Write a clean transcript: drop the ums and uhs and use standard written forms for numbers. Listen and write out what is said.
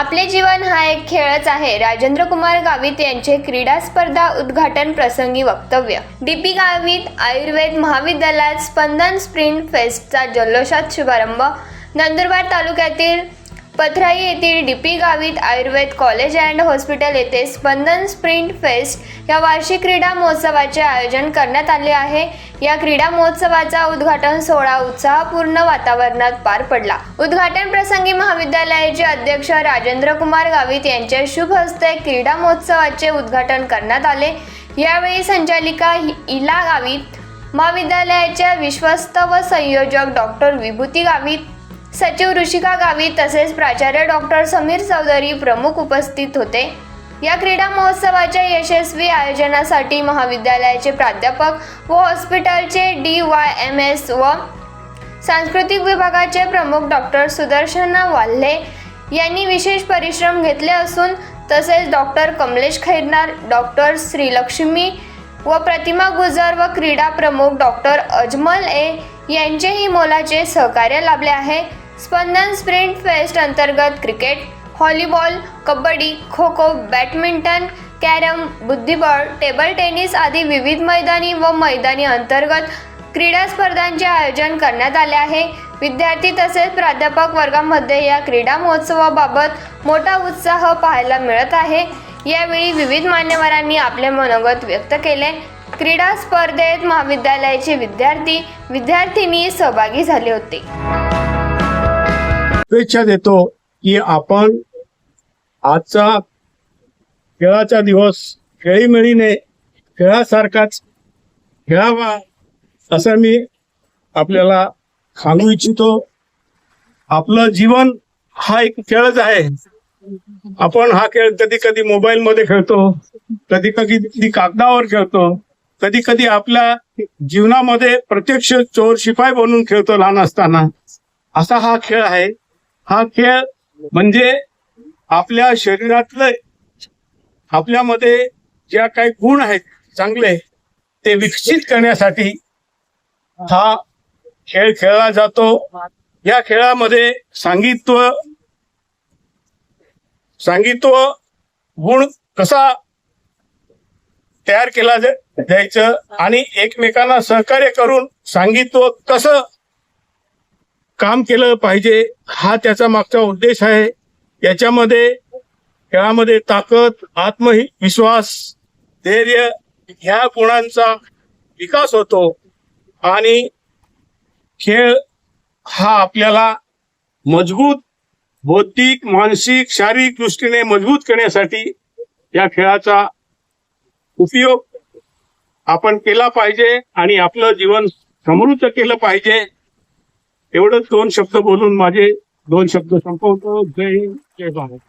आपले जीवन हा एक खेळच आहे. राजेंद्र कुमार गावित यांचे क्रीडा स्पर्धा उद्घाटन प्रसंगी वक्तव्य. डीपी गावित आयुर्वेद महाविद्यालयात स्पंदन स्प्रिंट फेस्टचा जल्लोषात शुभारंभ. नंदुरबार तालुक्यातील पथराई येथील DP Gavit Ayurveda college and hospital येथे स्पंदन स्प्रिंट फेस्ट या वार्षिक क्रीडा महोत्सवाचे आयोजन करण्यात आले आहे. या क्रीडा महोत्सवाचा उद्घाटन सोहळा उत्साहपूर्ण वातावरणात पार पडला. उद्घाटन प्रसंगी महाविद्यालयाचे अध्यक्ष राजेंद्र कुमार गावित यांच्या शुभ हस्ते क्रीडा महोत्सवाचे उद्घाटन करण्यात आले. यावेळी संचालिका इला गावित, महाविद्यालयाच्या विश्वस्त व संयोजक डॉक्टर विभूती गावित, सचिव ऋषिका गावित तसेच प्राचार्य डॉक्टर समीर चौधरी प्रमुख उपस्थित होते. या क्रीडा महोत्सवाच्या यशस्वी आयोजनासाठी महाविद्यालयाचे प्राध्यापक व हॉस्पिटलचे DYMS व सांस्कृतिक विभागाचे प्रमुख डॉक्टर सुदर्शन वाल्हे यांनी विशेष परिश्रम घेतले असून तसेच डॉक्टर कमलेश खैरनार, डॉक्टर श्रीलक्ष्मी व प्रतिमा गुजर व क्रीडा प्रमुख डॉक्टर अजमल यांचेही मोलाचे सहकार्य लाभले आहे. स्पंदन स्प्रिंट फेस्ट अंतर्गत cricket, volleyball, kabaddi, kho kho, badminton, carrom, बुद्धिबळ, टेबल टेनिस आदी विविध मैदानी व मैदानी अंतर्गत क्रीडा स्पर्धांचे आयोजन करण्यात आले आहे. विद्यार्थी तसेच प्राध्यापक वर्गामध्ये या क्रीडा महोत्सवाबाबत मोठा उत्साह पाहायला मिळत आहे. यावेळी विविध मान्यवरांनी आपले मनोगत व्यक्त केले. क्रीडा स्पर्धेत महाविद्यालयाचे विद्यार्थी-विद्यार्थिनी सहभागी झाले होते. शुभेच्छा देतो की आपण आजचा खेळाचा दिवस खेळीमेळीने खेळासारखाच खेळावा असं मी आपल्याला सांगू इच्छितो. आपलं जीवन हा एक खेळच आहे. आपण हा खेळ कधी कधी मोबाईल मध्ये खेळतो, कधी कधी कागदावर खेळतो, कधी कधी आपल्या जीवनामध्ये प्रत्यक्ष चोर शिपाई बनून खेळतो लहान असताना. असा हा खेळ आहे. हा खेळ म्हणजे आपल्या शरीरातले आपल्यामध्ये ज्या काही गुण आहेत चांगले ते विकसित करण्यासाठी हा खेळ खेळला जातो. या खेळामध्ये सांगित्व गुण कसा तयार केला जायचं आणि एकमेकांना सहकार्य करून सांगित्व कसं काम केलं पाहिजे हा त्याचा मागचा उद्देश आहे. याच्यामध्ये खेळामध्ये ताकद, आत्मविश्वास, धैर्य ह्या गुणांचा विकास होतो आणि खेळ हा आपल्याला मजबूत बौद्धिक, मानसिक, शारीरिक दृष्टीने मजबूत करण्यासाठी या खेळाचा उपयोग आपण केला पाहिजे आणि आपलं जीवन समृद्ध केलं पाहिजे. एवढंच 2 शब्द बोलून माझे 2 शब्द संपवतो. जय हिंद, जय भारत.